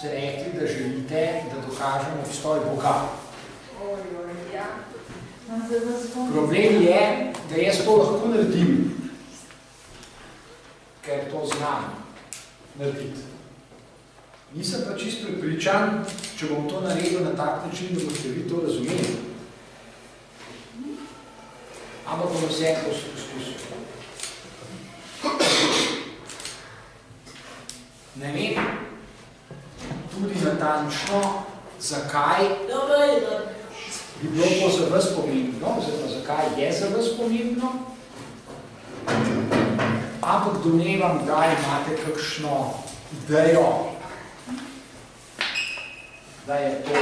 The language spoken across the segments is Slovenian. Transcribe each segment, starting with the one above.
ste rekli, da želite, da dokažemo obstoj Boga. Problem je, da jaz to lahko naredim, ker to znam narediti. Nisem pa čisto prepričan, če bom to naredil na tak način, da boste vi to razumeli. Ampak bom vse to poskusil. Ne vem tudi natančno, zakaj bi bilo to za vas pomembno, oziroma zakaj je za vas pomembno, ampak domnevam, da imate kakšno idejo, da je to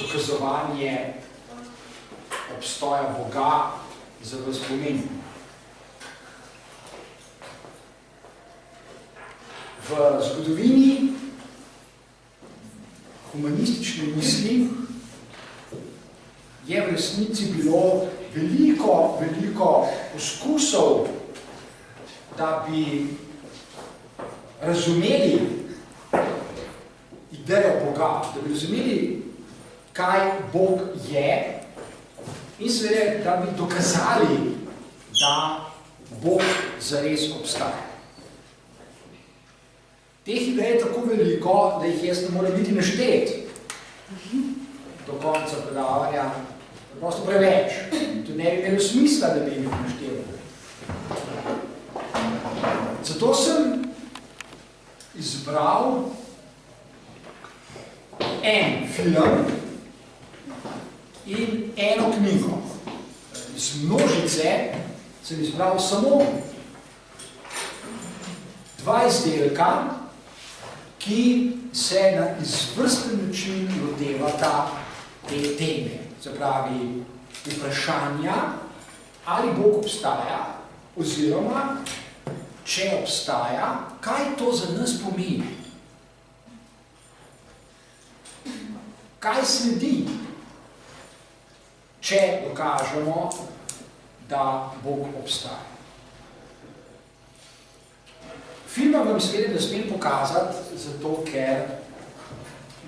dokazovanje obstoja Boga za vas pomembno. V zgodovini humanistične misli je v resnici bilo veliko poskusov, da bi razumeli idejo Boga, da bi razumeli, kaj Bog je in seveda, da bi dokazali, da Bog zares obstaja. Teh idej je tako veliko, da jih jaz ne morem biti naštet do konca predavanja. Prosto preveč. To ne bi imelo smisla, da bi jih naštel. Zato sem izbral en film in eno knjigo. Iz množice sem izbral samo 2 izdelka, ki se na izvrsten način lotevata te teme. Se pravi, vprašanja, ali Bog obstaja, oziroma, če obstaja, kaj to za nas pomeni? Kaj sledi, če dokažemo, da Bog obstaja? Filma vam seveda ne smem pokazati, zato ker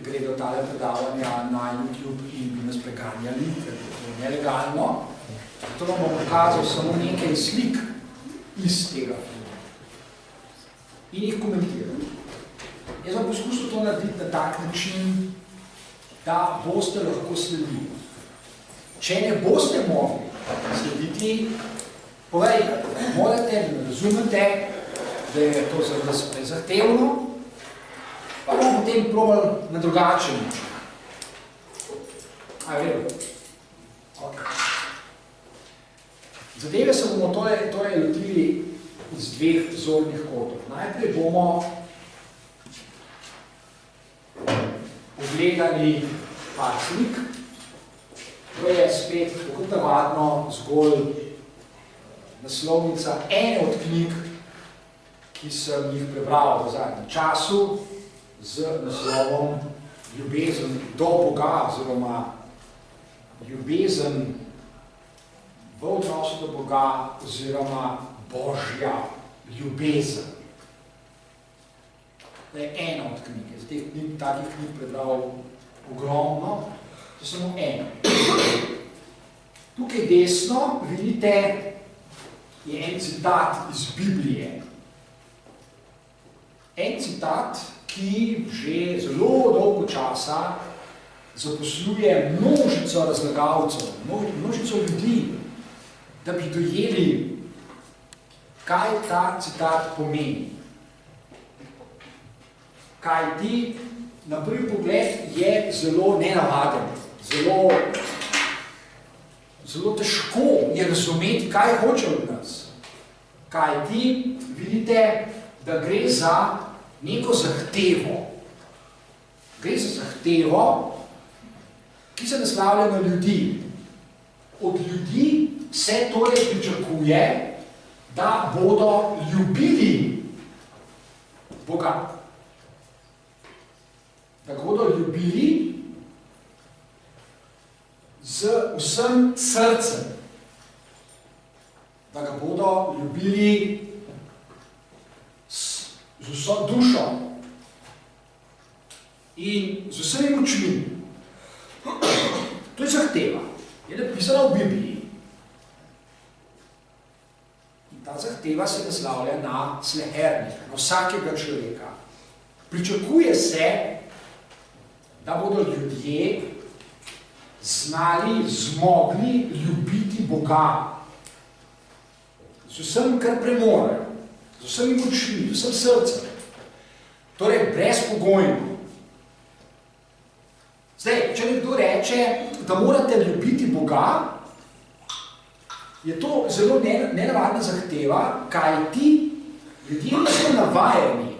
gredo tale predavanja na YouTube in bi nas preganjali, ker je to nelegalno. Zato vam bom pokazal samo nekaj slik iz tega filma in jih komentiral. Jaz vam poskusil to narediti na tak način, da boste lahko sledili. Če ne boste mogli slediti, povejte, morate, da razumete, da je to za vas prezahtevno, pa bomo potem probali na drugačen način. A je vedno? Ok. Zadeve se bomo torej lotili iz 2 zornih kotov. Najprej bomo pogledali par slik. To je spet tako navadno zgolj naslovnica ene od knjig, ki sem jih prebral v zadnjem času z naslovom Ljubezen do Boga, oziroma Ljubezen v odnosu do Boga, oziroma Božja ljubezen. To je ena od knjig. Jaz takih knjig prebral ogromno, to je samo eno. Tukaj desno vidite, je en citat iz Biblije. En citat, ki že zelo dolgo časa zaposluje množico razlagalcev, množico ljudi, da bi dojeli, kaj ta citat pomeni. Kajti, na prvi pogled je zelo nenavaden, zelo težko je razumeti, kaj hoče od nas. Kajti, vidite, da gre za neko zahtevo. Gre za zahtevo, ki se naslavlja na ljudi. Od ljudi se torej pričakuje, da bodo ljubili Boga. Da bodo ljubili z vsem srcem. Da ga bodo ljubili z vso dušo, in z vsemi močmi. To je zahteva. Je napisana v Bibliji. In ta zahteva se naslavlja na slehernika, na vsakega človeka. Pričakuje se, da bodo ljudje znali, zmogli ljubiti Boga z vsem, kar premorejo, z vsemi močmi, z vsem srcem. Torej, brezpogojno. Zdaj, če nekdo reče, da morate ljubiti Boga, je to zelo nenavadna zahteva, kaj ti ljudje niso navajeni,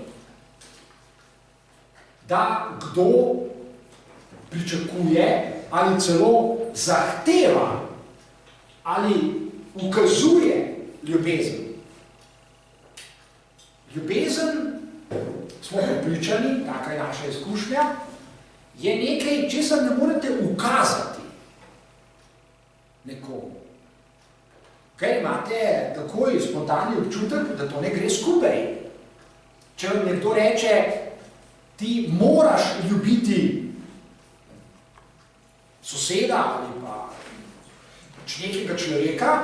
da kdo pričakuje ali celo zahteva ali ukazuje ljubezen. Ljubezen, smo prepričani, taka je naša izkušnja, je nekaj, česar ne morete ukazati nekomu. Ker imate takoj spontani občutek, da to ne gre skupaj. Če vam nekdo reče, ti moraš ljubiti soseda ali pa nekega človeka,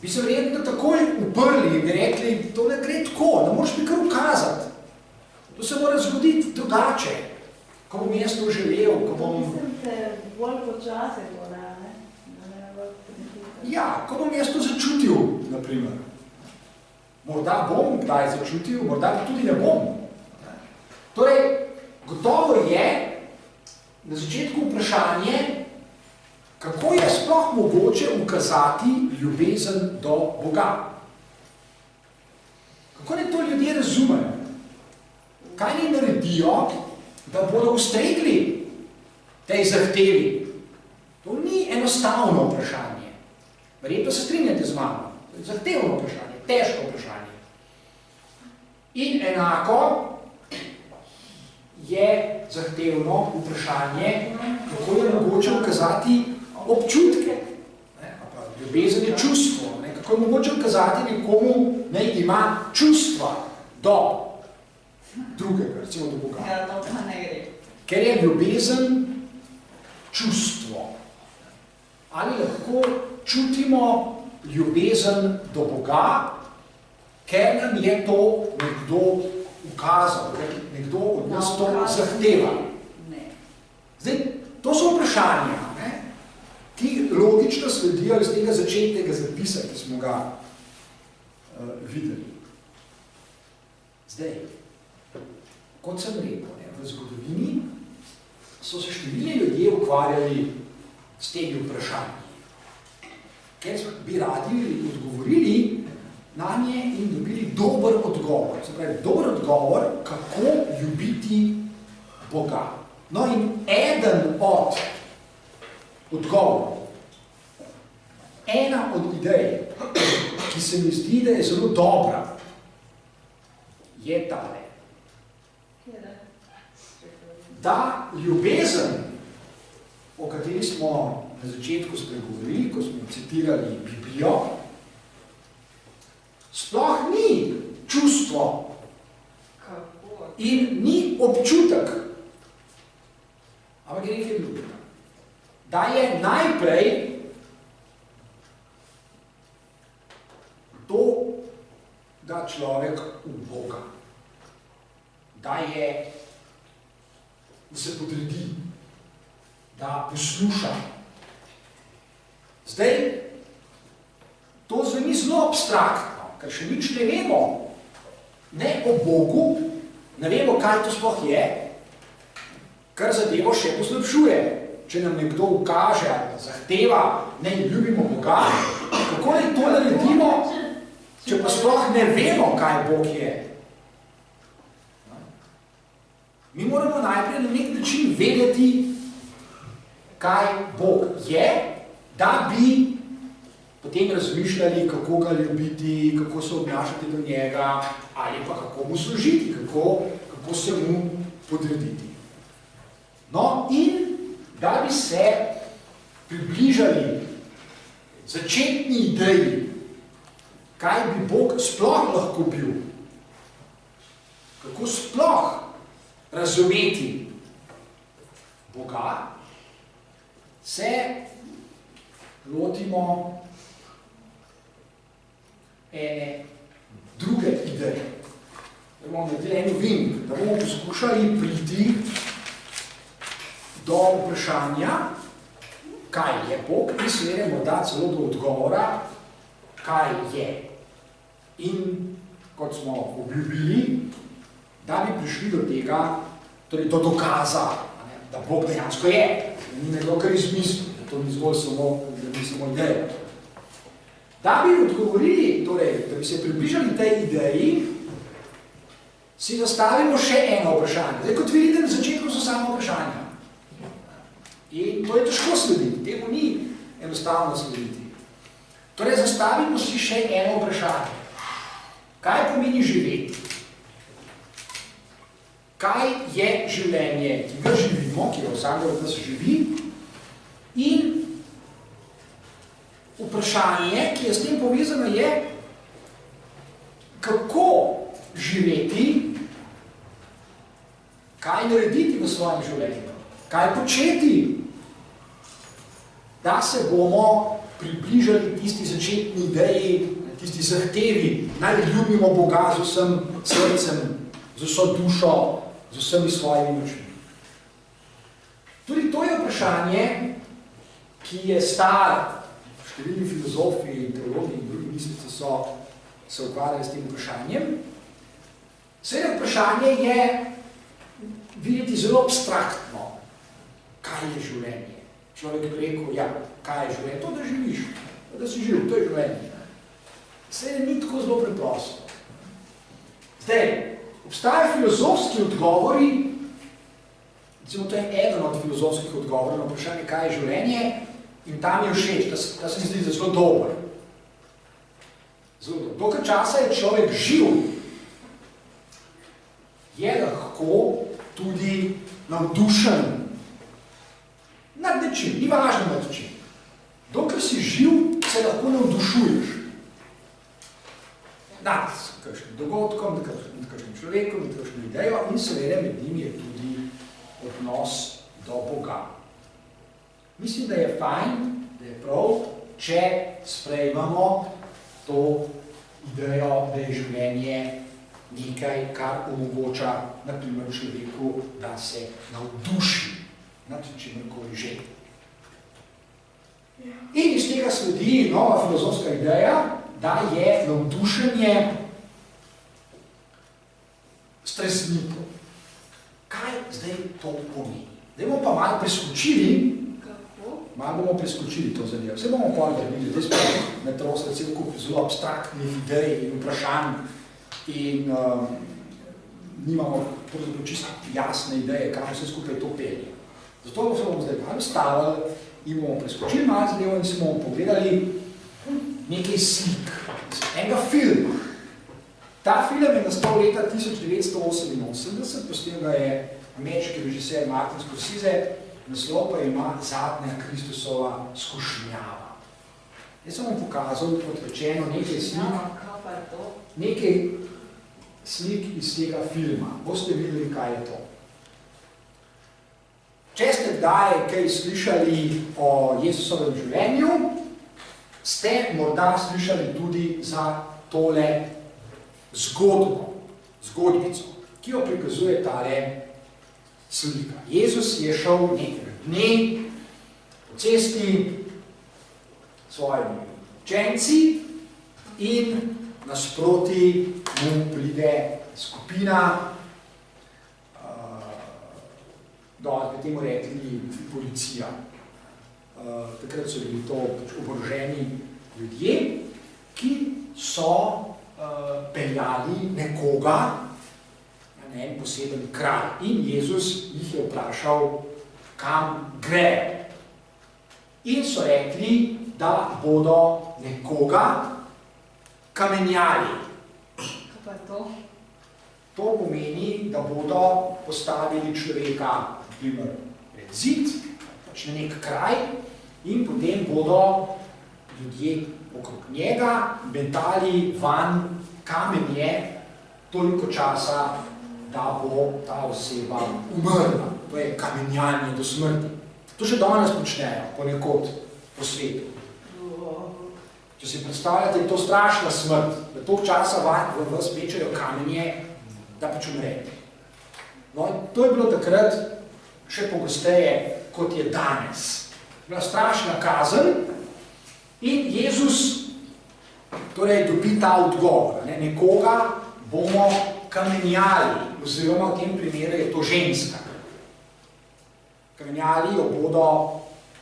bi se verjetno takoj uprli in bi rekli, to ne gre tako, ne moreš mi kar ukazati. To se mora zgoditi drugače, ko bom jaz to želel, ko bom... Mislim se bolj počasi mora, ne? Ja, ko bom jaz to začutil, naprimer. Morda bom kdaj začutil, morda tudi ne bom. Torej, gotovo je na začetku vprašanje, kako je sploh mogoče ukazati ljubezen do Boga. Kako ne to ljudje razumejo? Kaj ne naredijo, da bodo ustregli tej zahtevi? To ni enostavno vprašanje. Verjetno se strinjate z mano. To je zahtevno vprašanje, težko vprašanje. In enako je zahtevno vprašanje, kako je mogoče ukazati občutke. Ljubezen je čustvo. Kako je mogoče ukazati nekomu, ne ima čustva do drugega, recimo do Boga. Ja, to pa ne gre. Ker je ljubezen čustvo. Ali lahko čutimo ljubezen do Boga, ker nam je to nekdo ukazal, ker nekdo od nas to zahteva. Zdaj, to so vprašanja, ki logično sledijo iz tega začetnega zapisa, ki smo ga videli. Zdaj, kot sem rekel, v zgodovini so se številni ljudje ukvarjali s temi vprašanji, ker bi radi odgovorili na nje in dobili dober odgovor. Se pravi, dober odgovor, kako ljubiti Boga. No in eden od odgovorov, ena od idej, ki se mi zdi, da je zelo dobra, je tale. Da ljubezen, o kateri smo na začetku spregovorili, ko smo citirali Biblijo, sploh ni čustvo in ni občutek, ampak je nekaj drugega. Da je najprej to, da človek v Boga, da se podredi, da posluša. Zdaj, to zveni zelo abstraktno, ker še nič ne vemo, ne o Bogu, ne vemo, kaj to sploh je, kar zadevo še poslabšuje. Če nam nekdo ukaže ali zahteva, ne ljubimo Boga, kako naj to naredimo, če pa sploh ne vemo, kaj Bog je. Mi moramo najprej na nek način vedeti, kaj Bog je, da bi potem razmišljali, kako ga ljubiti, kako se obnašati do njega, ali pa kako mu služiti, kako se mu podrediti. No, in da bi se približali začetni ideji, kaj bi Bog sploh lahko bil, kako sploh razumeti Boga, se lotimo ene druge ideje. Da bomo naredili en vink, da bomo poskušali priti do vprašanja, kaj je Bog, in seveda morda celo do odgovora, kaj je. In kot smo obljubili, da bi prišli do tega, torej do dokaza, da Bog dejansko je. Ni nekdo kar izmislil, da to ni zgolj samo ideja. Da bi odgovorili, torej, da bi se približali tej ideji, si zastavimo še eno vprašanje. Zdaj, kot vidite, na začetku so samo vprašanja. In to je težko slediti, temu ni enostavno slediti. Torej, zastavimo si še eno vprašanje. Kaj pomeni živeti? Kaj je življenje, ki ga živimo, ki ga vsakdo od nas živi? In vprašanje, ki je s tem povezano, je, kako živeti, kaj narediti v svojem življenju, kaj početi, da se bomo približali tisti začetni ideji, tisti zahtevi, naj ljubimo Boga z vsem srcem, z vso dušo, z vsemi svojimi močmi. Tudi to je vprašanje, ki je star. Številni filozofi, teologi in drugi mislici so se ukvarjali s tem vprašanjem. Seveda vprašanje je videti zelo abstraktno, kaj je življenje. Človek bi rekel, ja, kaj je življenje? To, da živiš, da si živ, to je življenje. Seveda ni tako zelo preprosto. Zdaj, obstajajo filozofski odgovori, recimo to je eden od filozofskih odgovorov na vprašanje, kaj je življenje, in tam je všeč, da se mi zdi zelo dober. Dokaj časa je človek živ, je lahko tudi navdušen nad nečim, ni važno nad nečim. Dokaj si živ, se lahko navdušuješ. Nad kakšnim dogodkom, nad kakšnim človekom, nad kakšnim idejo in seveda med njimi je tudi odnos do Boga. Mislim, da je fajn, da je prav, če sprejmamo to idejo, da je življenje nekaj, kar omogoča na primer človeku, da se navduši nad čimerkoli že. In iz tega sledi nova filozofska ideja, da je navdušenje stresnito. Kaj zdaj to pomeni? Zdaj bomo pa malo preskočili, to zadevo. Vse bomo povedali, zdaj smo metrosle cel kup zelo abstraktnih idej in vprašanj in nimamo čisto jasne ideje, kam vse skupaj to pelje. Zato se bomo zdaj malo stavili in bomo preskočili malo zadevo in si bomo pogledali nekaj slik, enega filma. Ta film je nastal leta 1988, postal ga je ameriški režiser Martin Scorsese, naslov pa ima Zadnja Kristusova skušnjava. Jaz sem vam pokazal, kot rečeno, nekaj slik iz tega filma. Boste videli, kaj je to. Če ste kdaj kaj slišali o Jezusovem življenju, ste morda slišali tudi za tole zgodbico, ki jo prikazuje tale slika. Jezus je šel nekaj dne po cesti s svojimi učenci in nasproti mu pride skupina, da bi temu rekli policija. Takrat so bili to oboroženi ljudje, ki so peljali nekoga na en poseben kraj. In Jezus jih je vprašal, kam grejo. In so rekli, da bodo nekoga kamenjali. Kaj pa to? To pomeni, da bodo postavili človeka pred zid, pač na nek kraj, in potem bodo ljudje okrog njega metali van kamenje toliko časa, da bo ta oseba umrla. To je kamenjanje do smrti. To še danes počnejo, ponekod po svetu. Če si predstavljate, je to strašna smrt, da toliko časa v vas mečejo kamenje, da pač umrete. No, to je bilo takrat še pogosteje, kot je danes. Bila strašna kazen in Jezus torej dobi ta odgovor. Nekoga bomo kamenjali, oziroma v tem primeru je to ženska. Kamenjali jo bodo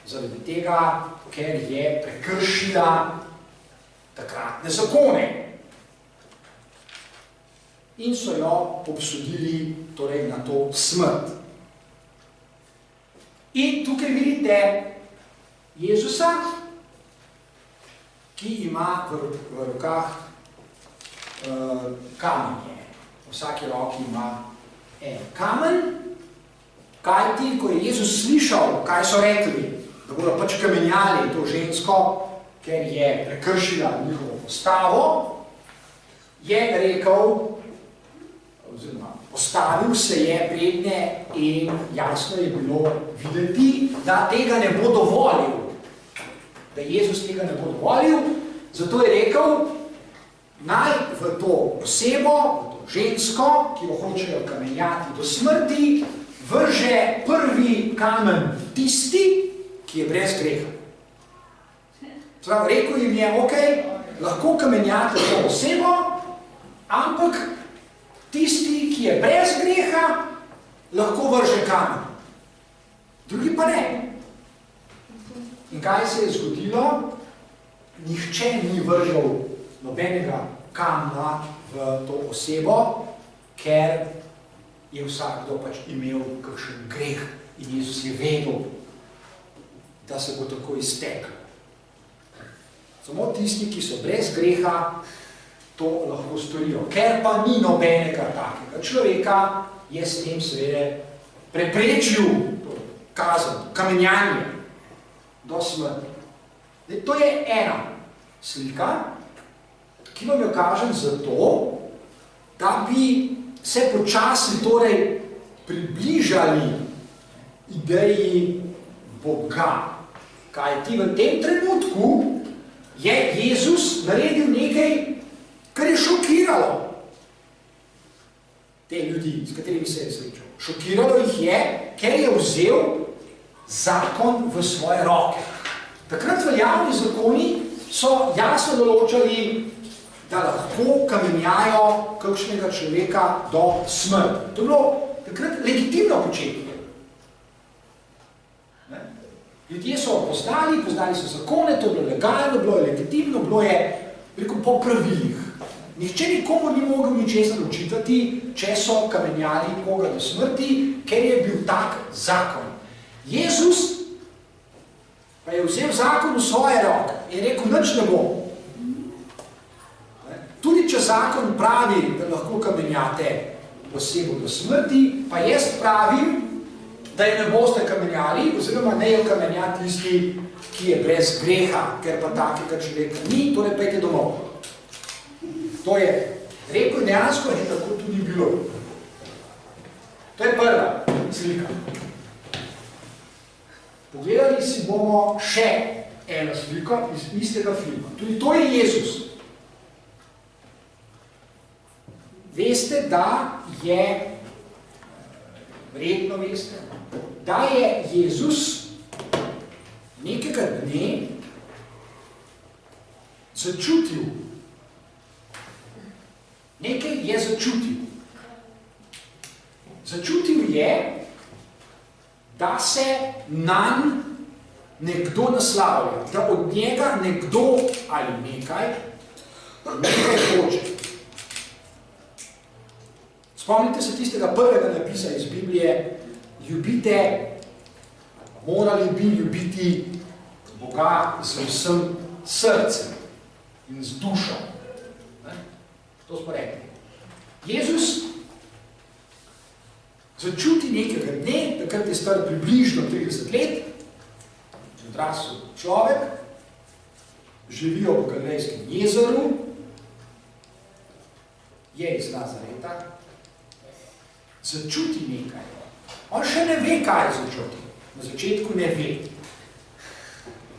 zaradi tega, ker je prekršila takratne zakone. In so jo obsodili torej na to smrt. In tukaj vidite Jezusa, ki ima v rokah kamenje. V vsaki roki ima en kamen, kajti, ko je Jezus slišal, kaj so rekli, da bodo pač kamenjali to žensko, ker je prekršila njihovo postavo, je rekel, oziroma postavil se je prednje in jasno je bilo videti, da tega ne bo dovolil. Da Jezus tega ne bo dovolil, zato je rekel, naj v to osebo, v to žensko, ki jo hočejo kamenjati do smrti, vrže prvi kamen tisti, ki je brez greha. Prav, rekel jim je, ok, lahko kamenjate to osebo, ampak tisti, ki je brez greha, lahko vrže kamen. Drugi pa ne. In kaj se je zgodilo? Nihče ni vržal nobenega kamna v to osebo, ker je vsakdo pač imel kakšen greh in Jezus je vedel, da se bo tako izteklo. Samo tisti, ki so brez greha, to lahko storijo. Ker pa ni nobenega takega človeka, je s tem seveda preprečil kazen, kamenjanje do smrti. To je ena slika, ki vam jo kažem zato, da bi se počasi torej približali ideji Boga. Kajti v tem trenutku je Jezus naredil nekaj, kar je šokiralo te ljudi, s katerimi se je srečal. Šokiralo jih je, ker je vzel zakon v svoje roke. Takrat veljavni zakoni so jasno določali, da lahko kamenjajo kakšnega človeka do smrti. To je bilo takrat legitimno početje. Ljudje so poznali so zakone, to je bilo legalno, bilo je legitimno, bilo je po pravilih. Nihče nikomu ni mogel ničesar očitati, če so kamenjali koga do smrti, ker je bil tak zakon. Jezus pa je vzel zakon v svoje roke in rekel, nič ne bo. Tudi če zakon pravi, da lahko kamenjate osebo do smrti, pa jaz pravim, da je ne boste kamenjali, oziroma ne jo kamenja tisti, ki je brez greha, ker pa takega človeka ni, torej pejte domov. To je rekel dejansko in tako tudi bilo. To je prva slika. Pogledali si bomo še eno sliko iz istega filma. Tudi to je Jezus. Veste, da je, verjetno veste, da je Jezus nekega dne začutil. Nekaj je začutil. Začutil je, da se nanj nekdo naslavlja, da od njega nekdo ali nekaj hoče. Spomnite se tistega prvega napisa iz Biblije, ljubite, morali bi ljubiti Boga z vsem srcem in z dušo. To smo rekli. Jezus začuti nekega dne, takrat je star približno 30 let, odrasel človek, živijo v Galilejskem jezeru, je iz Nazareta začuti nekaj. On še ne ve, kaj je začuti. Na začetku ne ve.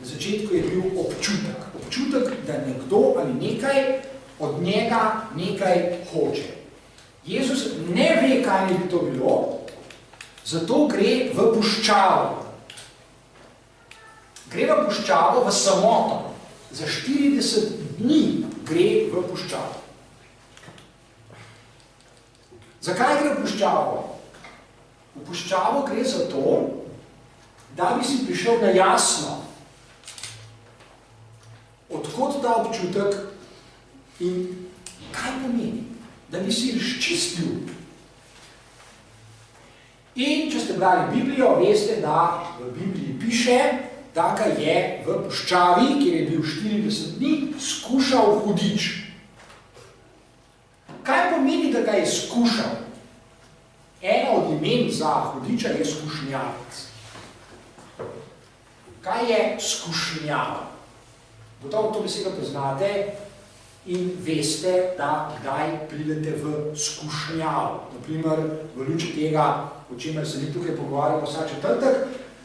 Na začetku je bil občutek. Občutek, da nekdo ali nekaj od njega nekaj hoče. Jezus ne ve, kaj bi to bilo, zato gre v puščavo. Gre v puščavo, v samoto. Za 40 dni gre v puščavo. Zakaj gre v puščavo? V puščavo gre zato, da bi si prišel na jasno, odkot ta občutek in kaj pomeni, da bi si razčistil. In če ste brali Biblijo, veste, da v Bibliji piše, da ga je v puščavi, kjer je bil 40 dni, skušal hudič. Kaj pomeni, da ga je skušal? Eno od imen za hudiča je skušnjavec. Kaj je skušnjava? Gotovo to besedo poznate in veste, da kdaj pridete v skušnjavo. Naprimer, v luči tega, o čemer se mi tukaj pogovarjamo vsak četrtek,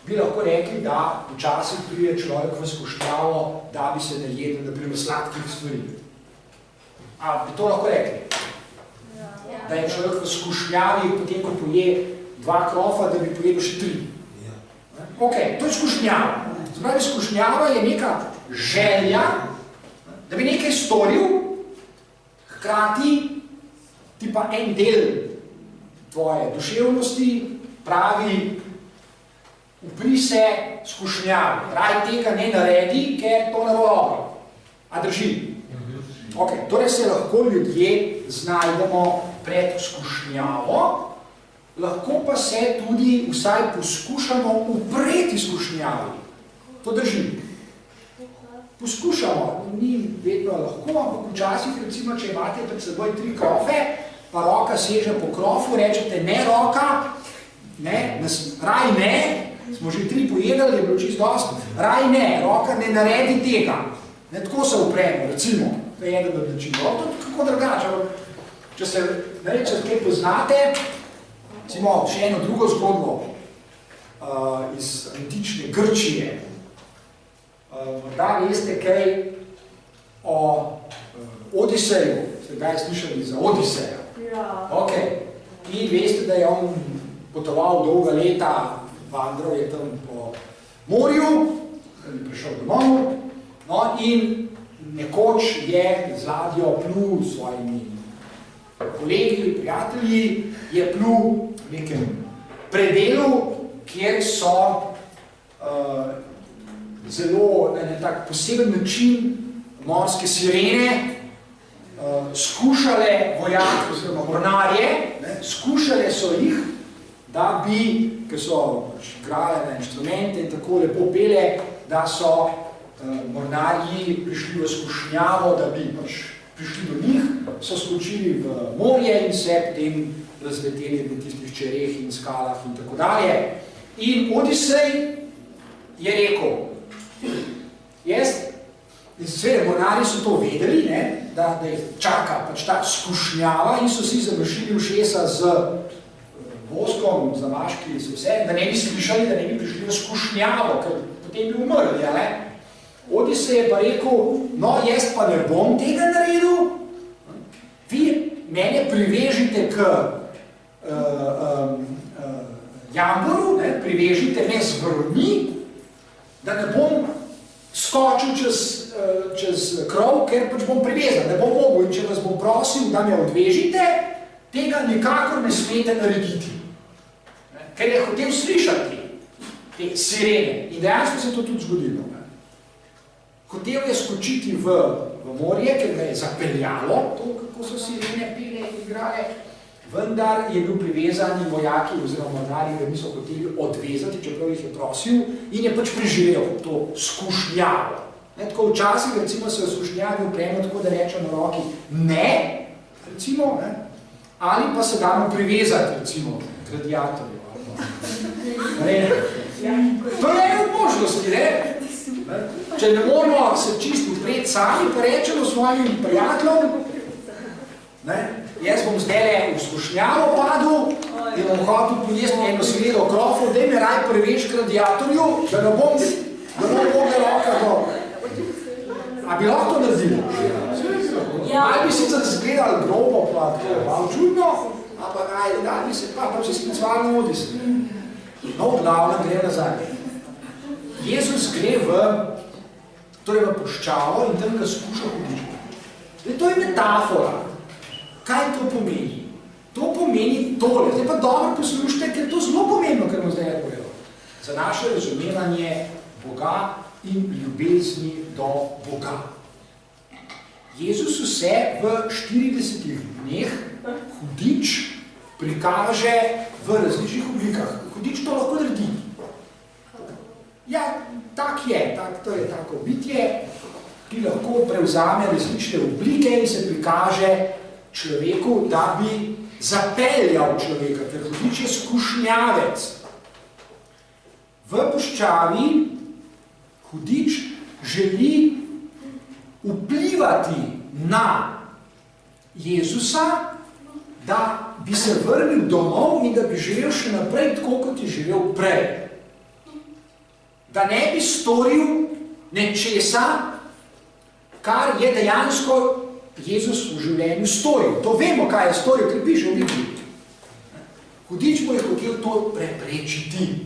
bi lahko rekli, da včasih pride človek v skušnjavo, da bi se najedel, naprimer, sladkih stvari. A bi to lahko rekli? Da je človek v skušnjavi, potem ko poje 2 krofa, da bi pojedel še 3. Ok, to je skušnjava. Zdaj, skušnjava je neka želja, da bi nekaj storil, hkrati ti pa en del tvoje duševnosti pravi, upri se skušnjavi. Raj tega ne naredi, ker to ne bo dobro. A drži? Ok, torej se lahko ljudje znajdemo pred skušnjavo, lahko pa se tudi vsaj poskušamo upreti skušnjavi. To drži. Poskušamo, ni vedno lahko, ampak včasih, recimo, če imate pred seboj 3 krofe, pa roka seže po krofu, rečete ne roka, ne, raj ne, smo že 3 pojedali, je bilo čisto dosti, raj ne, roka ne naredi tega. Ne, tako se upremo, recimo, to je eden od način. To je kako drugače, če se kaj poznate, recimo, še eno drugo zgodbo iz antične Grčije. Morda veste kaj o Odiseju, ste kdaj slišali za Odiseja? Ja. Ok, in veste, da je on potoval dolga leta, vandral je tam po morju, da je prišel domov, no in nekoč je z ladjo plul s svojimi kolegi, prijatelji, je plul v nekem predelu, kjer so zelo na tak poseben način morske sirene skušale vojake oziroma mornarje, skušale so jih, da bi, ker so igrale na inštrumente in tako lepo pele, da so mornarji prišli v skušnjavo, da bi prišli do njih, so skočili v morje in se potem razleteli na tistih čereh in skalah in tako dalje. In Odisej je rekel, in seveda mornarji so to vedeli, ne, da jih čaka pač ta skušnjava in so si završili ušesa z voskom, zamaški, vse, da ne bi slišali, da ne bi prišli v skušnjavo, ker potem bi umrli, ja, ne. Odisej je pa rekel, no, jaz pa ne bom tega naredil, vi mene privežite k jamboru, ne, privežite me z vrni, da ne bom skočil čez krov, ker pač bom privezan, ne bom mogel. In če vas bom prosil, da me odvežite, tega nikakor ne smete narediti. Ker je hotel slišati te sirene. In dejansko se to tudi zgodilo. Hotel je skočiti v morje, ker ga je zapeljalo, to, kako so sirene pele in igrale, vendar je bil privezan in vojaki oziroma mornarji ga niso hoteli odvezati, čeprav jih je prosil, in je pač preživel to skušnjavo. Tako včasih, recimo, se v skušnjavi upremo tako, da rečem na roki ne, recimo, ne, ali pa se damo privezati, recimo, k radiatorju. To je eno od možnosti, ne? Če ne moramo se čisto upreti sami, pa rečemo svojim prijateljem, ne? Jaz bom zdaj v skušnjavo padel, in bom hotel pojesti eno sredo krofov, daj me raj preveš k radiatorju, da ne bom mogla roka do... A bi lahko to naredili? Ali bi sicer zgledali grobo, pa to čudno, ampak da bi se pa se sklicvali vodi se. No, v glavnem gre nazaj. Jezus gre v puščavo in tam ga skuša hoditi. To je metafora. Kaj to pomeni? To pomeni tole. Zdaj pa dobro poslušajte, ker to zelo pomembno, kar bomo zdaj povedal. Za naše razumevanje Boga in ljubezni do Boga. Jezus vse v 40 dneh hudič prikaže v različnih oblikah. Hudič to lahko naredi. Ja, tak je, to je tako bitje, ki lahko prevzame različne oblike in se prikaže človeku, da bi zapeljal človeka, ker hudič je skušnjavec. V puščavi hudič želi vplivati na Jezusa, da bi se vrnil domov in da bi živel še naprej tako, kot je živel prej. Da ne bi storil nečesa, kar je dejansko Jezus v življenju storil. To vemo, kaj je storil, ker piše v Bibliji. Hudič mu je hotel to preprečiti.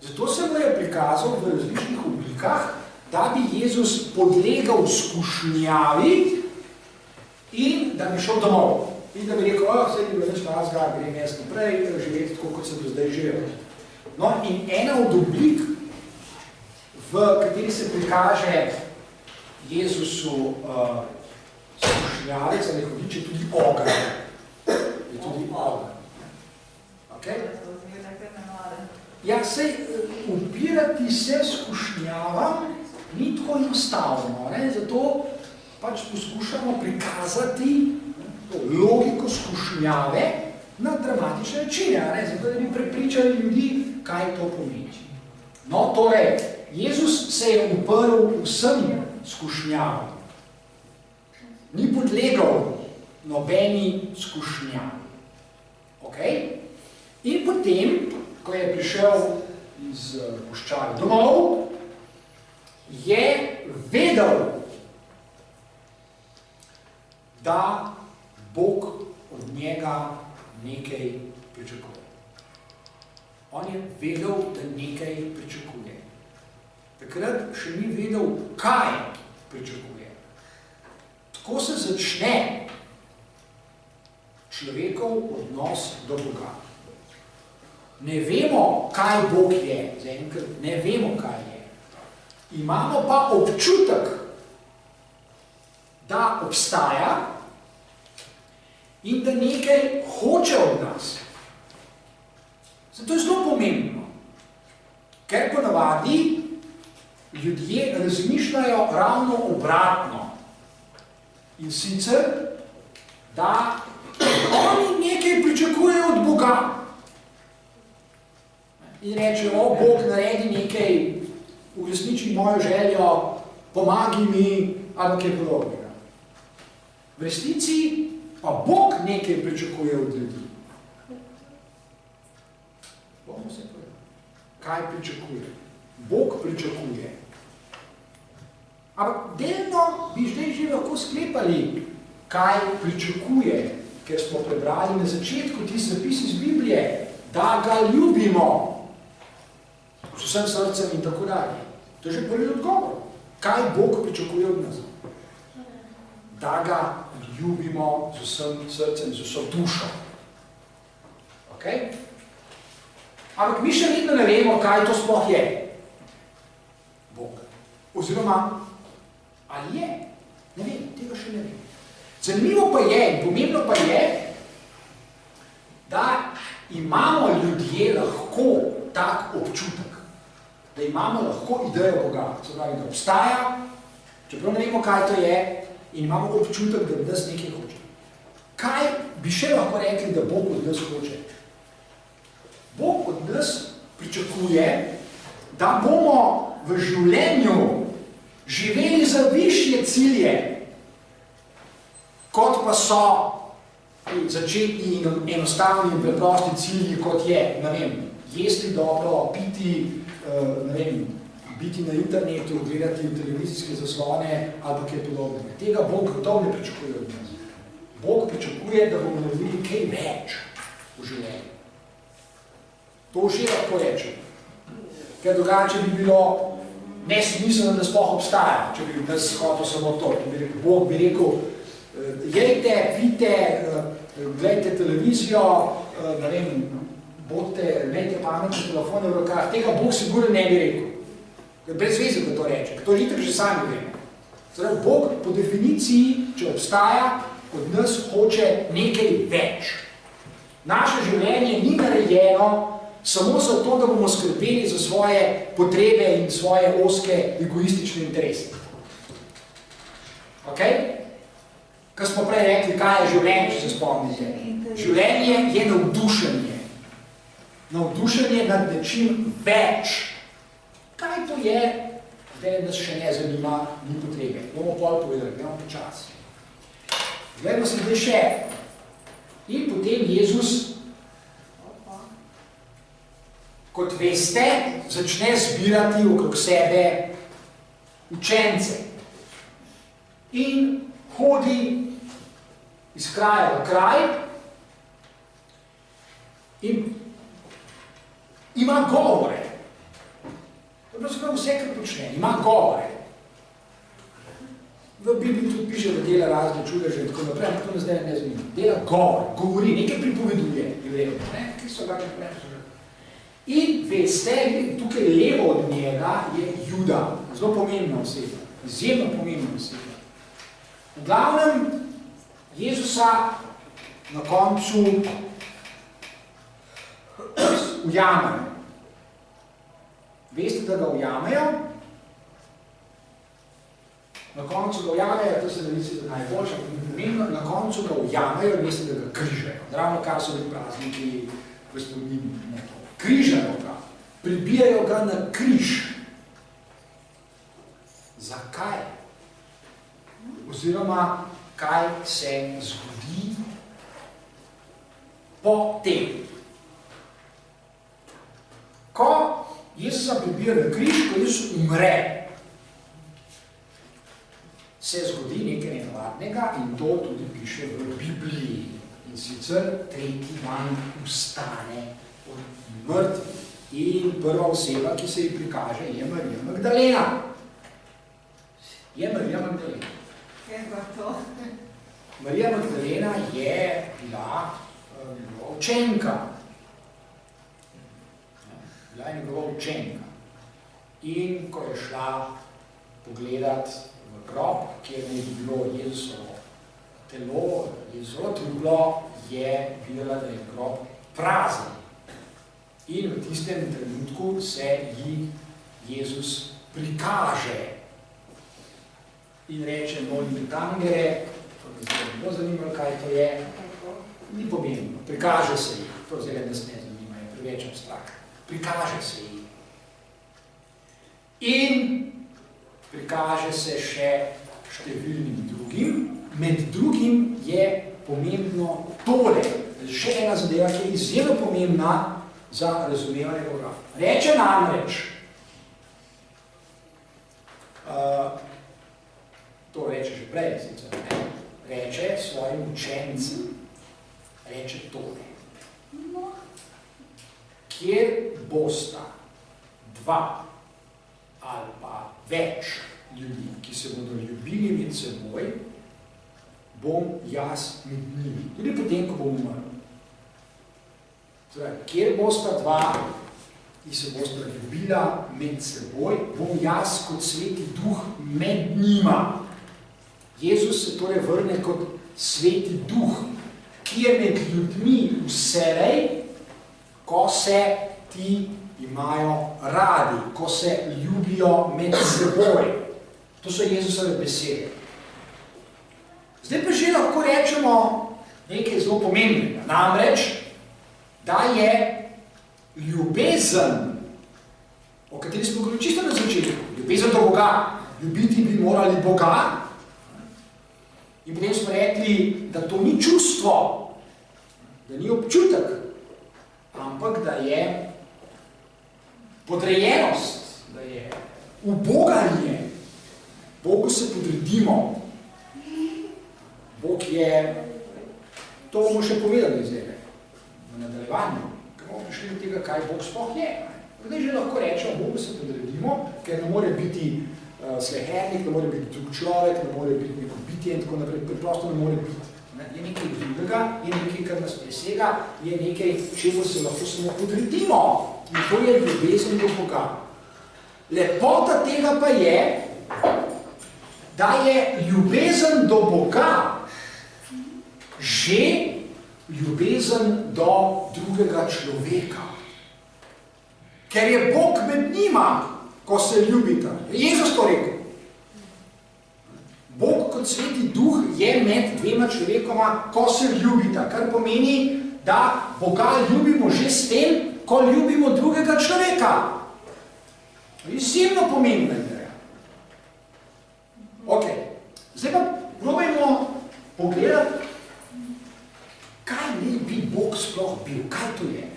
Zato se mu je prikazal v različnih oblikah, da bi Jezus podlegal skušnjavi in da bi šel domov. In da bi rekel, vse ni bilo več razga, grem jaz naprej, živeti tako, kot sem do zdaj živel. No, in ena od oblik, v kateri se prikaže Jezusu skušnjavec, ali hudič, je tudi ogenj. Je tudi ogenj. Okay? Ja, sej upirati se skušnjavam ni tako enostavno, ne? Zato pač poskušamo prikazati logiko skušnjave na dramatične načine, ne? Zato da bi prepričali ljudi, kaj to pomeni. No, torej, Jezus se je uprl vsem skušnjavam. Ni podlegal nobeni skušnjavi. Okay? In potem, ko je prišel iz puščave domov, je vedel, da Bog od njega nekaj pričakuje. On je vedel, da nekaj pričakuje. Takrat še ni vedel, kaj pričakuje. Tako se začne človekov odnos do Boga. Ne vemo, kaj Bog je, zaenkrat ne vemo, kaj je. Imamo pa občutek, da obstaja in da nekaj hoče od nas. Zato je zelo pomembno, ker ponavadi ljudje razmišljajo ravno obratno. In sicer, da oni nekaj pričakujejo od Boga. In reče, Bog naredi nekaj, uresniči mojo željo, pomagi mi, ali kaj podobnega. V resnici pa Bog nekaj pričakuje od ljudi. Bomo se povedali. Kaj pričakuje? Bog pričakuje. Ampak delno bi zdaj že lahko sklepali, kaj pričakuje, ker smo prebrali na začetku ti zapis iz Biblije, da ga ljubimo z vsem srcem in tako dalje. To je že prvi odgovor. Kaj Bog pričakuje od nas? Da ga ljubimo z vsem srcem, z vso dušo. Okay? Ampak mi še vedno ne vemo, kaj to sploh je. Bog. Oziroma, ali je? Ne vem, tega še ne vem. Zanimivo pa je in pomembno pa je, da imamo ljudje lahko tak občutek, da imamo lahko idejo Boga. Se pravi, da obstaja, čeprav ne vemo, kaj to je, in imamo občutek, da od nas nekaj hoče. Kaj bi še lahko rekli, da Bog od nas hoče? Bog od nas pričakuje, da bomo v življenju živeli za višje cilje, kot pa so začetni in enostavni in preprosti cilji, kot je, ne vem, jesti dobro, piti, ne vem, biti na internetu, gledati televizijske zaslone ali kaj podobnega. Tega Bog gotovo ne pričakuje od nas. Bog pričakuje, da bomo naredili kaj več v življenju. To že lahko rečem. Ker drugače bi bilo nesmiselno, da sploh obstaja, če bi nas hotel samo to. Bog bi rekel, jejte, pite, gledajte televizijo, ne vem, imejte pametne telefone v rokah. Tega Bog sigurno ne bi rekel. Brez veze, da to reče. To itak že sami vemo. Zdaj, Bog po definiciji, če obstaja, od nas hoče nekaj več. Naše življenje ni narejeno samo zato, da bomo skrbeli za svoje potrebe in svoje ozke egoistične interese. Ok? Kar smo prej rekli, kaj je življenje, če se spomnite. Življenje je navdušenje. Navdušenje nad nečim več. Kaj to je? Zdaj nas še ne zanima, ni potrebe. Bomo pol povedali, gremo počasi. Gledamo se zdaj še. In potem Jezus, kot veste, začne zbirati okrog sebe učence. In hodi iz kraja v kraj in ima govore. To je vse, kar počne. Ima govore. V Bibliji tudi piše, da dela razne čudeže in tako naprej, ampak to nas zdaj ne zanima. Dela govor, govori, nekaj pripoveduje. Kaj so ga nekaj? In veste, tukaj levo od njega je Juda. Zelo pomembna oseba. Izjemno pomembna oseba. V glavnem, Jezusa na koncu ujamejo. Veste, da ga ujamejo? Na koncu ga ujamejo, to se ne misli, da najboljša, na koncu ga ujamejo in veste, da ga križajo. Ravno kar so bili prazniki gospodnjimi. Križajo ga, pribijajo ga na križ. Zakaj? Oziroma, kaj se zgodi po tem? Ko Jezusa pribija na križ, ko Jezus umre, se zgodi nekaj nenavadnega in to tudi piše v Bibliji. In sicer tretji dan vstane od mrtvih. In prva oseba, ki se ji prikaže, je Marija Magdalena. Je Marija Magdalena. Marija Magdalena je bila učenka. Bila je njegova učenka. In ko je šla pogledat v grob, kjer je bilo Jezusovo telo, Jezusovo truplo, je videla, da je grob prazen. In v tistem trenutku se ji Jezus prikaže in reče, molim tangere, to me zdaj ne bo zanimalo, kaj to je, ni pomembno, prikaže se ji, to zdaj nas ne zanima, je preveč abstrakt. Prikaže se ji. In prikaže se še številnim drugim. Med drugim je pomembno tole, še ena zadeva, ki je izjemno pomembna za razumevanje Boga. Reče namreč, to reče že prej, sicer, reče svojim učencem, reče tole. Kjer bosta dva ali pa več ljudi, ki se bodo ljubili med seboj, bom jaz med njimi. Tudi potem, ko bom umrl. Torej, kjer bosta dva, ki se bosta ljubila med seboj, bom jaz kot Sveti Duh med njima. Jezus se torej vrne kot Sveti Duh, ki je med ljudmi vselej, ko se ti imajo radi, ko se ljubijo med seboj. To so Jezusove besede. Zdaj pa že lahko rečemo nekaj zelo pomembnega. Namreč, da je ljubezen, o kateri smo govorili čisto na začetku, ljubezen do Boga, ljubiti bi morali Boga, in potem smo rekli, da to ni čustvo, da ni občutek, ampak da je podrejenost, da je uboganje. Bogu se podredimo. Bog je, to bomo še povedali zdaj, v nadaljevanju, ker bomo prišli do tega, kaj Bog sploh je. Zdaj že lahko rečemo, Bogu se podredimo, ker ne more biti slehernik, ne more biti drug človek, ne more biti neko bitje in tako naprej, preprosto ne more biti. Je nekaj drugega, je nekaj, kar nas presega, je nekaj, čemu se lahko samo podredimo. In to je ljubezen do Boga. Lepota tega pa je, da je ljubezen do Boga že ljubezen do drugega človeka. Ker je Bog med njima, ko se ljubita. Jezus to rekel. Bog kot sveti duh je med dvema človekoma, ko se ljubita, kar pomeni, da Boga ljubimo že s tem, ko ljubimo drugega človeka. Izjemno pomembna ideja. Ok, zdaj pa probajmo pogledati, kaj bi Bog sploh bil, kaj to je.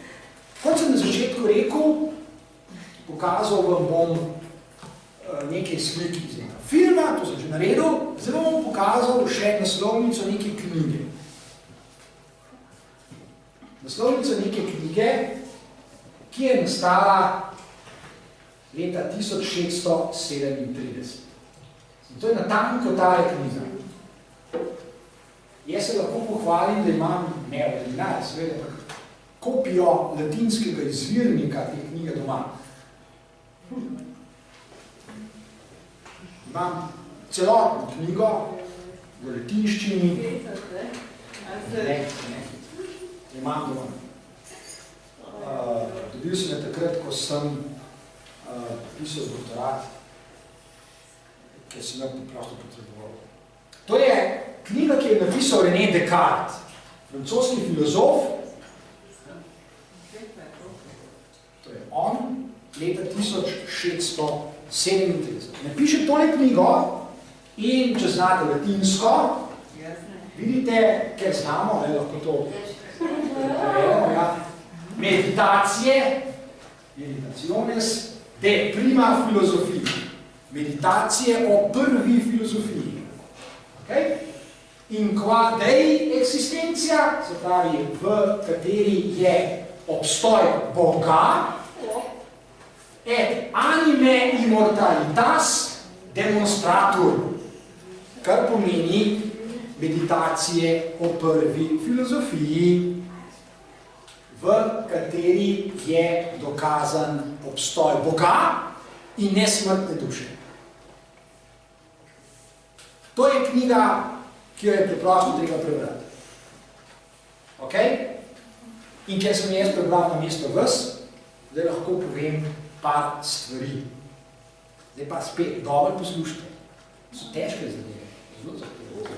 Kot sem na začetku rekel, pokazal vam bom nekaj slik iz enega filma, to sem že naredil, zdaj bom pokazal še naslovnico neke knjige. Naslovnica neke knjige, ki je nastala leta 1637. To je natanko tale knjiga. Jaz se lahko pohvalim, da imam seveda kopijo latinskega izvirnika te knjige doma. Imam celotno knjigo v latinščini. Ne. Imam doma. Dobil sem je takrat, ko sem pisal doktorat, ker sem jo prosto potreboval. To je knjiga, ki je napisal René Descartes, francoski filozof. To je on, leta 1637. Napiše tole knjigo in če znate latinsko, vidite, ker znamo, lahko to preverjamo, ja. Meditaciones de prima filosofija. Meditacije o prvi filozofiji. Okay? In qua dei existentia, se pravi, v kateri je obstoj Boga, et anime immortalitas demonstratur, kar pomeni meditacije o prvi filozofiji, v kateri je dokazan obstoj Boga in nesmrtne duše. To je knjiga, ki jo je preprosto treba prebrati. Ok? In ker sem jaz prebral na mesto vas, zdaj lahko povem par stvari. Zdaj pa spet dobro poslušajte. So težke zadeve. Zelo zahtevne.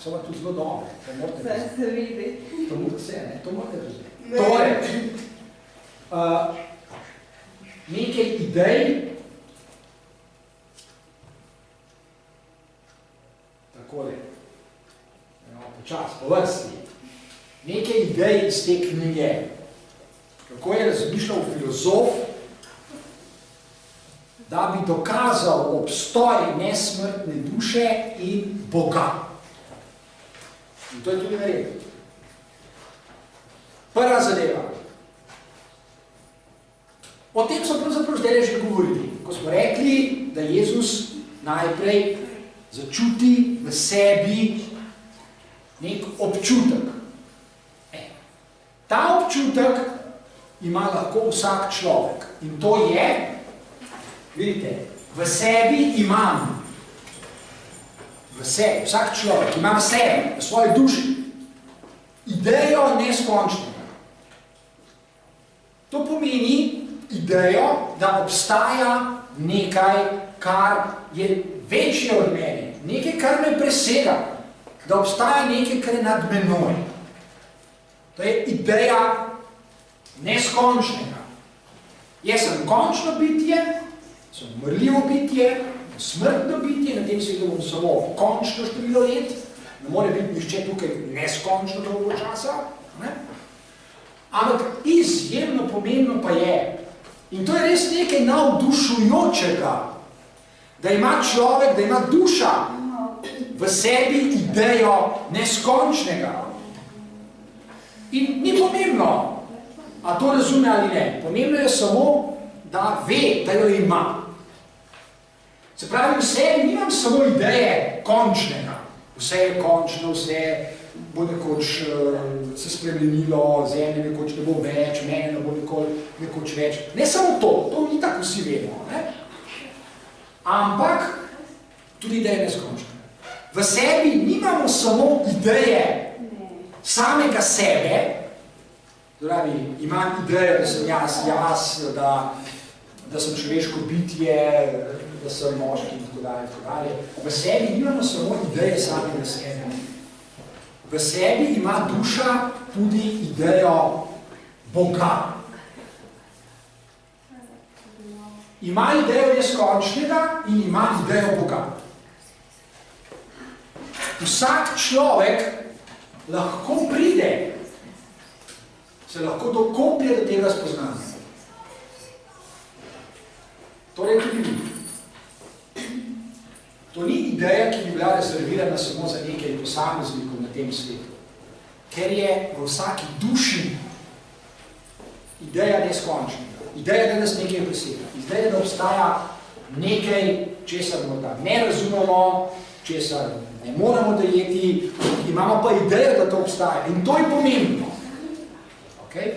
So pa tudi zelo dobre. Vse se vidi. To morate razumeti. Torej, nekaj idej, takole, počas, po vrsti, nekaj idej iz te knjige, kako je razmišljal filozof, da bi dokazal obstoj nesmrtne duše in Boga. In to je tudi naredil. Prva zadeva. O tem smo pravzaprav zdaj že govorili, ko smo rekli, da Jezus najprej začuti v sebi nek občutek. Ta občutek ima lahko vsak človek. In to je, vidite, v sebi imam, vsak človek ima v sebi, v svoji duši, idejo neskončnega. To pomeni idejo, da obstaja nekaj, kar je večje od mene, nekaj, kar me presega, da obstaja nekaj, kar je nad menoj. To je ideja neskončnega. Jaz sem končno bitje, sem umrljivo bitje, smrtno bitje, na tem svetu bom samo končno število let, ne more biti nišče tukaj neskončno dolgo časa, ne? Ampak izjemno pomembno pa je, in to je res nekaj navdušujočega, da ima človek, da ima duša v sebi idejo neskončnega. In ni pomembno, a to razume ali ne. Pomembno je samo, da ve, da jo ima. Se pravi, v sebi nimam samo ideje končnega. Vse je končno, vse bo nekoč se spremenilo, zemlje nekoč ne bo več, mene ne bo nekoč več. Ne samo to ni tako vsi vemo. Ne? Ampak tudi ideje neskončne. V sebi nimamo samo ideje samega sebe, torej imam idejo, da sem jaz, da sem človeško bitje, da sem moški in tako dalje. V sebi nimamo samo ideje samega sebe. V sebi ima duša tudi idejo Boga. Ima idejo neskončnega in ima idejo Boga. Vsak človek lahko pride, se lahko dokoplje do tega spoznanja. Torej tudi vi. To ni ideja, ki bi bila rezervirana samo za nekaj posameznikov na tem svetu. Ker je v vsaki duši ideja neskončnega. Ideja, da nas nekaj presega. Ideja, da obstaja nekaj, česar morda ne razumemo, česar ne moramo dojeti, imamo pa idejo, da to obstaja. In to je pomembno. Okay?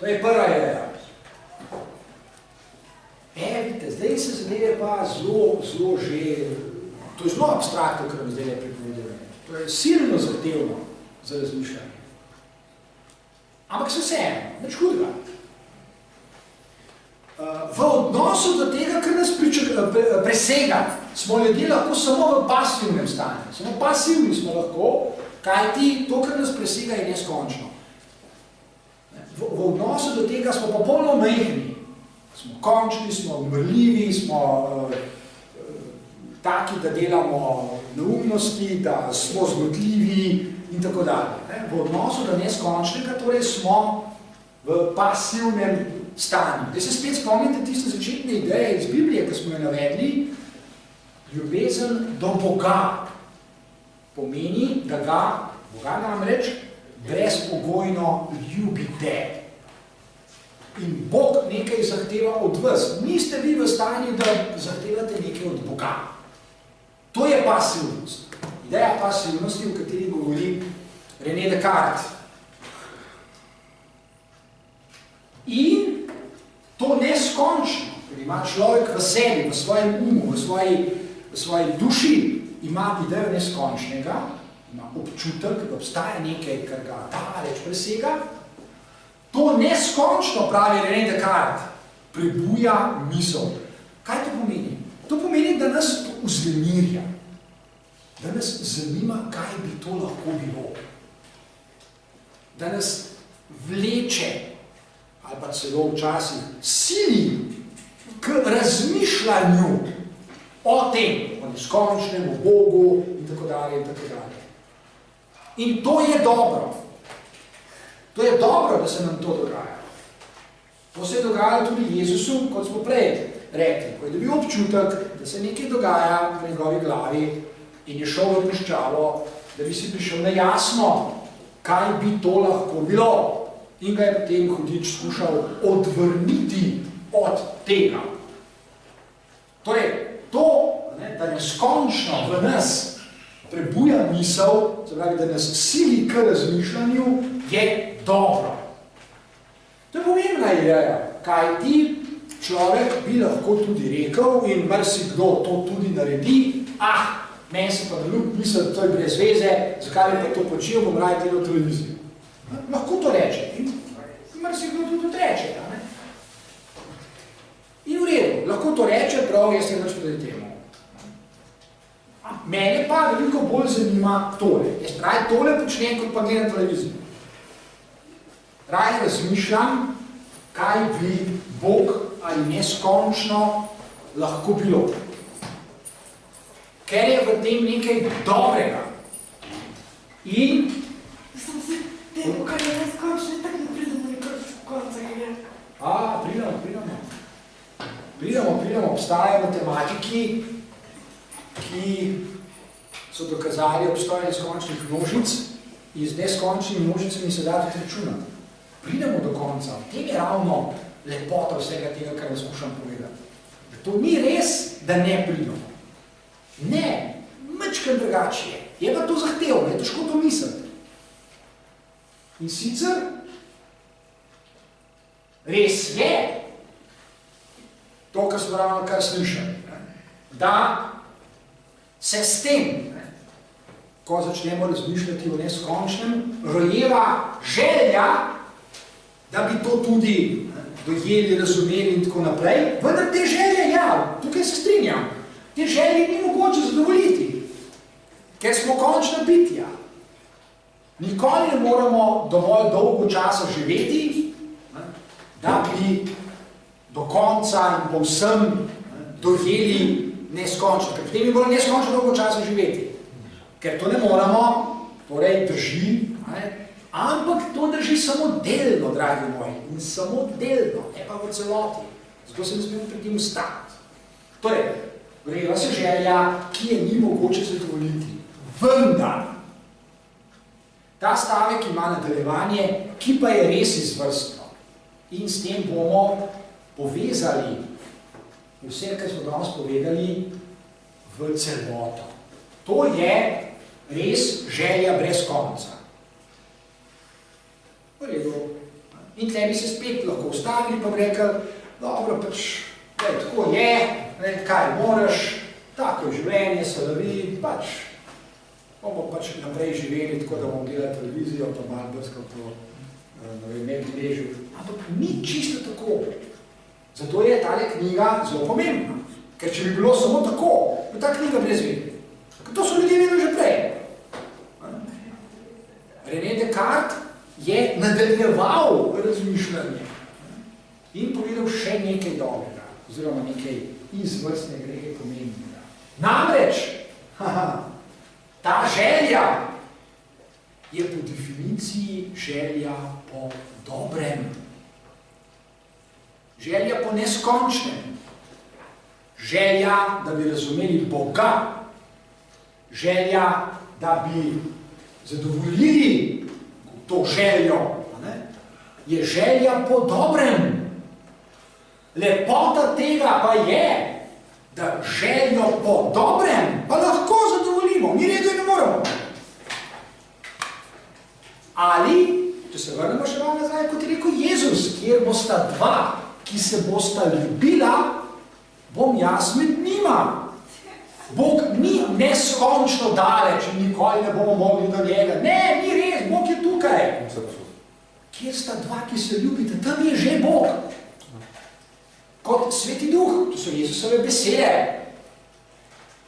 To je prva ideja. Vidite, zdaj se zadeve pa zelo že, to je zelo abstraktno, kar vam zdaj pripovedujem. To je silno zahtevno za razmišljanje. Ampak se vseeno, nič hudega. V odnosu do tega, kar nas presega, smo ljudje lahko samo v pasivnem stanju. Samo pasivni smo lahko, kajti to, kar nas presega, je neskončno. V odnosu do tega smo popolno majhni. Smo končni, smo umrljivi, smo taki, da delamo neumnosti, da smo zmotljivi in tako dalje. V odnosu do neskončnega, torej smo v pasivnem stanju. Da se spet spomnite tiste začetne ideje iz Biblije, ko smo jo navedli, ljubezen do Boga pomeni, da ga, Boga namreč, brezpogojno ljubite. In Bog nekaj zahteva od vas. Niste vi v stanju, da zahtevate nekaj od Boga. To je pasivnost. Ideja pasivnosti, o kateri govori René Descartes. In to neskončno, ker ima človek v sebi, v svojem umu, v svoji duši, ima idejo neskončnega, ima občutek, da obstaja nekaj, kar ga daleč presega. To neskončno, pravi René Descartes, prebuja misel. Kaj to pomeni? To pomeni, da nas vznemirja, da nas zanima, kaj bi to lahko bilo. Da nas vleče, ali pa celo včasih sili k razmišljanju o tem, o neskončnem, o Bogu in tako dalje in tako dalje. In to je dobro. To je dobro, da se nam to dogaja. To se je dogajalo tudi Jezusu, kot smo prej rekli, ko je dobil občutek, da se nekaj dogaja v njegovi glavi in je šel v piščalo, da bi si prišel na jasno, kaj bi to lahko bilo. In ga je potem hudič skušal odvrniti od tega. Torej, to, da neskončno v nas prebuja misel, se pravi, da nas sili k razmišljanju, je dobro. To je pomembna ideja, kaj ti človek bi lahko tudi rekel in marsikdo to tudi naredi, meni se pa naljub misel, to je brez veze, zakaj bi pa to počel, bom raje gledal televizijo. Lahko to reče in marsikdo tudi reče. In v redu, lahko to reče, prav, jaz sem več proti temu. Mene pa veliko bolj zanima tole. Jaz raje tole počnem, kot pa gledam televizijo. Raje razmišljam, kaj bi Bog ali neskončno lahko bilo. Ker je v tem nekaj dobrega. In Temu, kar je neskončno, tako Pridemo. Obstajajo matematiki, ki so dokazali obstoj neskončnih množic in z neskončnimi množicami se da tudi računati. Pridemo do konca. V tem je ravno lepota vsega tega, kar vas skušam povedati. To ni res, da ne pridemo. Ne, mečkaj drugače je. Je pa to zahtevno, je težko to misliti. In sicer, res je, to, kar smo ravno kar slišali, da se s tem, ko začnemo razmišljati o neskončnem, rojeva želja, da bi to tudi dojeli, razumeli in tako naprej, vendar te želje, ja, tukaj se strinjam, te želje ni mogoče zadovoljiti, ker smo končna bitja. Nikoli ne moramo dovolj dolgo časa živeti, da bi do konca in povsem dojeli neskončno. Ker potem bi morali neskončno dolgo časa živeti. Ker to ne moramo, torej drži, ampak to drži samo delno, dragi moji, in samo delno, ne pa v celoti. Zato se ne smemo pri tem ustaviti. Torej, rojeva se želja, ki je ni mogoče zadovoljiti. Vendar, ta stavek ima nadaljevanje, ki pa je res izvrstno. In s tem bomo povezali vse, kar smo danes povedali, v celoto. To je res želja brez konca. V redu. In tle bi se spet lahko ustavili, pa bi rekli, dobro, pač, tako je, kaj moraš, tako je življenje, salavi, pač, bomo pač naprej živeli, tako da bomo gledali televizijo, pa malo brskal po medmrežju. Ampak ni čisto tako. Zato je tale knjiga zelo pomembna. Ker če bi bilo samo tako, bi ta knjiga brez vedeli. Ker to so ljudje vedeli že prej. René Descartes je nadaljeval razmišljanje in povedal še nekaj dobrega, oziroma nekaj izvrstnega, nekaj pomembnega. Namreč, ta želja je po definiciji želja po dobrem. Želja po neskončnem. Želja, da bi razumeli Boga. Želja, da bi zadovoljili to željo. Je želja po dobrem. Lepota tega pa je, da željo po dobrem pa lahko zadovoljimo. Mi redo ne moramo. Ali, če se vrnemo še malo nazaj, kot je rekel Jezus, kjer bosta dva, ki se bosta ljubila, bom jaz med njima. Bog ni neskončno daleč in nikoli ne bomo mogli do njega. Ne, ni res, Bog je tukaj. Kjer sta dva, ki se ljubite, tam je že Bog. Kot Sveti Duh, to so Jezusove besede.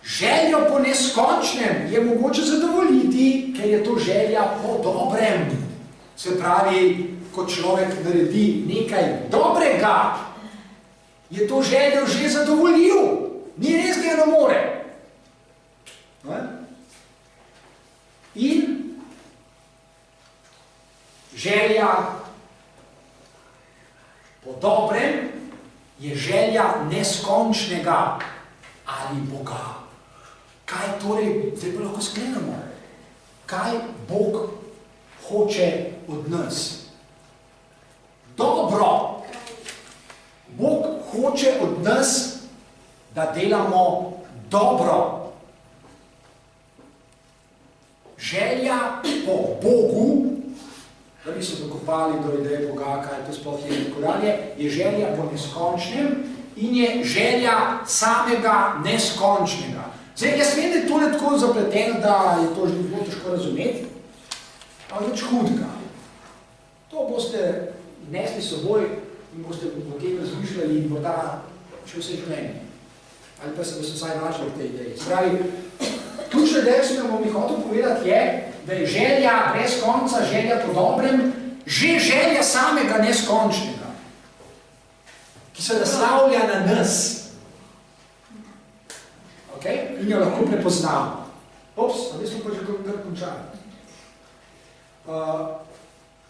Željo po neskončnem je mogoče zadovoljiti, ker je to želja po dobrem. Se pravi, ko človek naredi nekaj dobrega, je to željo že zadovoljil. Ni res, da je ne more. In želja po dobrem je želja neskončnega ali Boga. Kaj torej, zdaj pa lahko sklenemo, kaj Bog hoče od nas? Dobro. Bog hoče od nas, da delamo dobro. Želja po Bogu, da bi se dokopali do ideje Boga, kaj to sploh je tako dalje, je želja po neskončnem in je želja samega neskončnega. Zdaj, jaz vem, da je to ne tako zapleteno, da je to že zelo težko razumeti, ampak več hudega. To boste nesli seboj in boste o tem razmišljali in bo ta še vse življenje. Ali pa se boste vsaj vračali v tej ideji. Spravi, ključna ideja, ki sem vam hotel povedati, je, da je želja brez konca, želja po dobrem, že želja samega neskončnega, ki se naslavlja na nas. In jo lahko prepoznamo. Ops, ali smo pa že kar končali.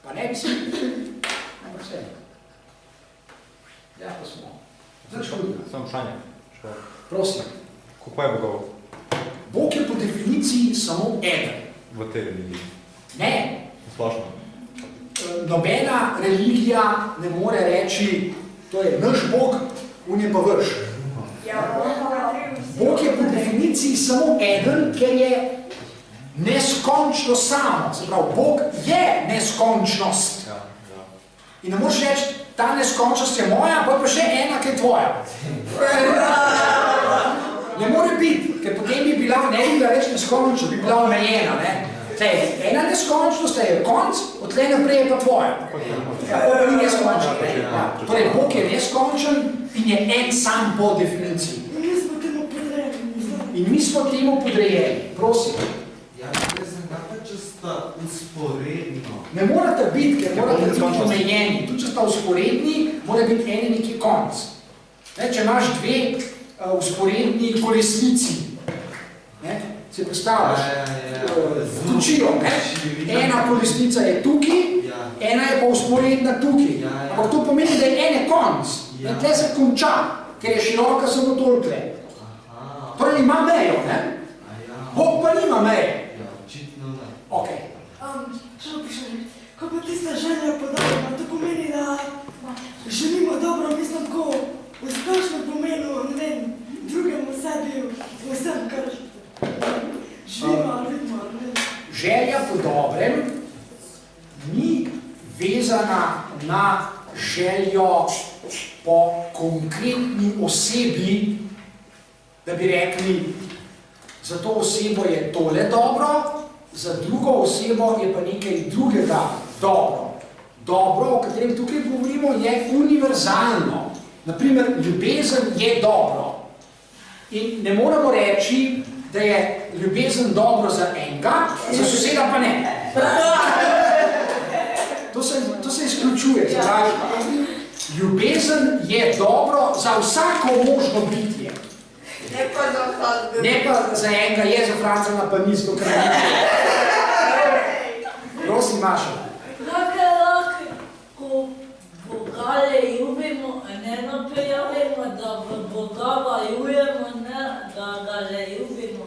Pa ne bi se. Ampak vse. Ja, pa smo. Začudno. Samo vprašanje. Prosim. Kako je Bogov? Bog je po definiciji samo eden. V tej religiji? Ne. Splošno. Nobena religija ne more reči, to je naš Bog, on je pa vrš. Bog je po definiciji samo eden, ker je neskončno samo. Se pravi, Bog je neskončnost. In ne moreš reči, ta neskončnost je moja, pa še ena, ki je tvoja. Ne more biti, ker potem bi bila, ne bi bila reč neskončnost, bi bila omejena. Ena neskončnost je konc, od tle naprej je pa tvoja. Bog ni neskončen. Torej, Bog je neskončen in je en sam po definiciji. In mi smo temu podrejeni. Prosim. Ja, če sta usporedno. Ne morate biti, ker morate biti omejeni. Tudi če sta usporedni, mora biti ene neki konc. Če imaš dve usporedni kolesnici, se predstavljaš, vključijo, ena kolesnica je tukaj, ena je pa usporedna tukaj. Ampak to pomeni, da je ene konc. In tle se konča, ker je široka samo tolikle. Torej ima mejo, ne? Bog pa nima meje. Ja, očitno ne. Ok. Ko pa tista želja podobna, to pomeni, da želimo dobro, mislim, ko v splošnem pomenu, ne vem, drugemu sebi, vsem, kar želimo ali vidimo, ali vem. Želja po dobrem ni vezana na željo po konkretni osebi, da bi rekli, za to osebo je tole dobro, za drugo osebo je pa nekaj drugega dobro. Dobro, o katerem tukaj govorimo, je univerzalno. Naprimer, ljubezen je dobro. In ne moramo reči, da je ljubezen dobro za enega, za soseda pa ne. To se izključuje. Ljubezen je dobro za vsako možno bitje. Ne pa za enega je, za Francana pa nisto kraj. Prosim, Maša. Ko Boga le ljubimo, ne napeljavimo, da v Boga vajujemo, ne da ga le ljubimo.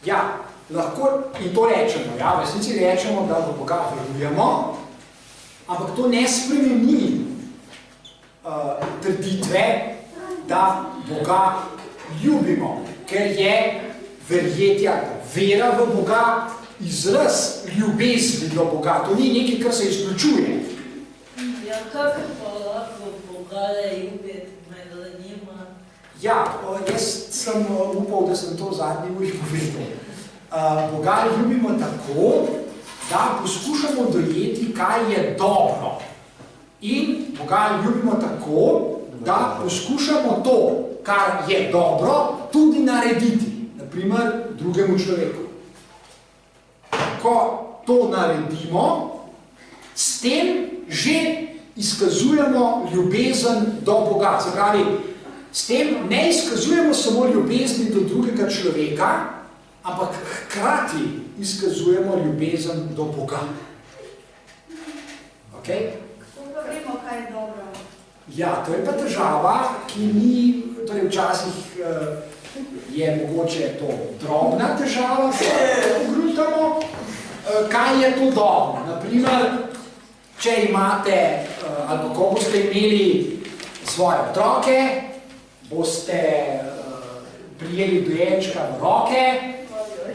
Ja, lahko in to rečemo. Ja, v resnici rečemo, da v Boga vajujemo, ampak to ne spremeni trditve, da Boga ljubimo, ker je verjetja, vera v Boga, izraz ljubezni do Boga. To ni nekaj, kar se izključuje. Ja, kako pa lahko Boga le ljubiti med njima? Ja, jaz sem upal, da sem to zadnji uri povedal. Boga ljubimo tako, da poskušamo dojeti, kaj je dobro. In Boga ljubimo tako, da poskušamo to, kar je dobro, tudi narediti. Naprimer, drugemu človeku. Ko to naredimo, s tem že izkazujemo ljubezen do Boga. Se pravi, s tem ne izkazujemo samo ljubezni do drugega človeka, ampak hkrati izkazujemo ljubezen do Boga. Ok? Kako pa vemo, kaj je dobro? Ja, to je pa težava, ki ni, torej včasih je mogoče to drobna težava, ko grutamo, kaj je to dobro. Naprimer, če imate, ali ko boste imeli svoje otroke, boste prijeli dojenčka v roke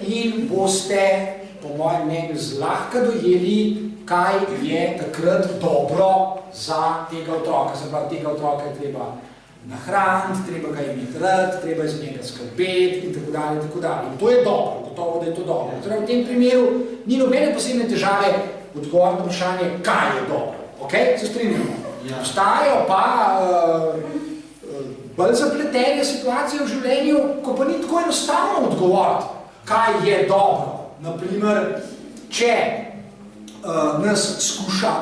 in boste, po mojem mnenju, zlahka dojeli, kaj je takrat dobro za tega otroka. Se pravi, tega otroka je treba nahraniti, treba ga imeti rad, treba iz njega skrbeti in tako dalje, in tako dalje. In to je dobro, gotovo, da je to dobro. Torej, v tem primeru ni nobene posebne težave odgovor na vprašanje, kaj je dobro. Ok? Se strinjamo? Obstajajo pa bolj zapletene situacije v življenju, ko pa ni tako enostavno odgovoriti, kaj je dobro. Naprimer, če nas skuša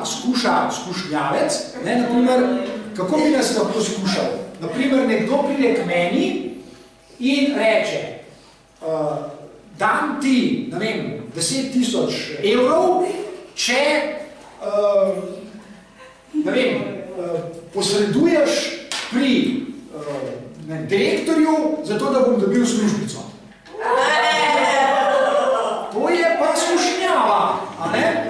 skušljavec, naprimer, kako bi nas lahko skušal? Naprimer, nekdo pride k meni in reče, dam ti, ne vem, 10.000 evrov, če, ne vem, posreduješ pri direktorju, zato da bom dobil službico. To je pa skušnjava, a ne?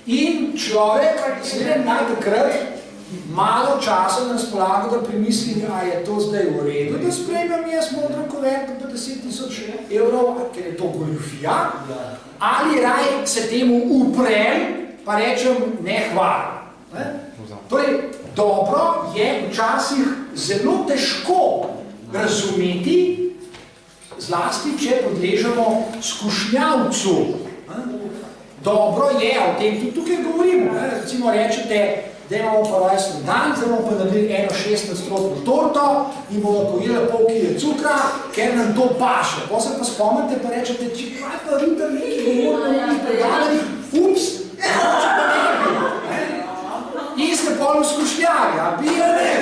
In človek, seveda ima takrat malo časa na razpolago, da premisli, a je to zdaj v redu, da sprejmem jaz modro kuverto pa 10.000 evrov, ker je to goljufija, ali raj se temu uprem, pa rečem ne hvala. Torej, dobro je včasih zelo težko razumeti, zlasti, če podležemo skušnjavcu. Dobro je, o tem tudi tukaj govorimo. Recimo rečete, da imamo pa rojstni dan, zdaj bomo pa naredili eno 16-odstotno torto in bomo pojeli pol kile cukra, ker nam to paše. Potem se pa spomnite pa rečete, če kaj pa Rita nekaj govorila o nekaj predavanjih, ups, in ste pol v skušnjavi, a bi je ne.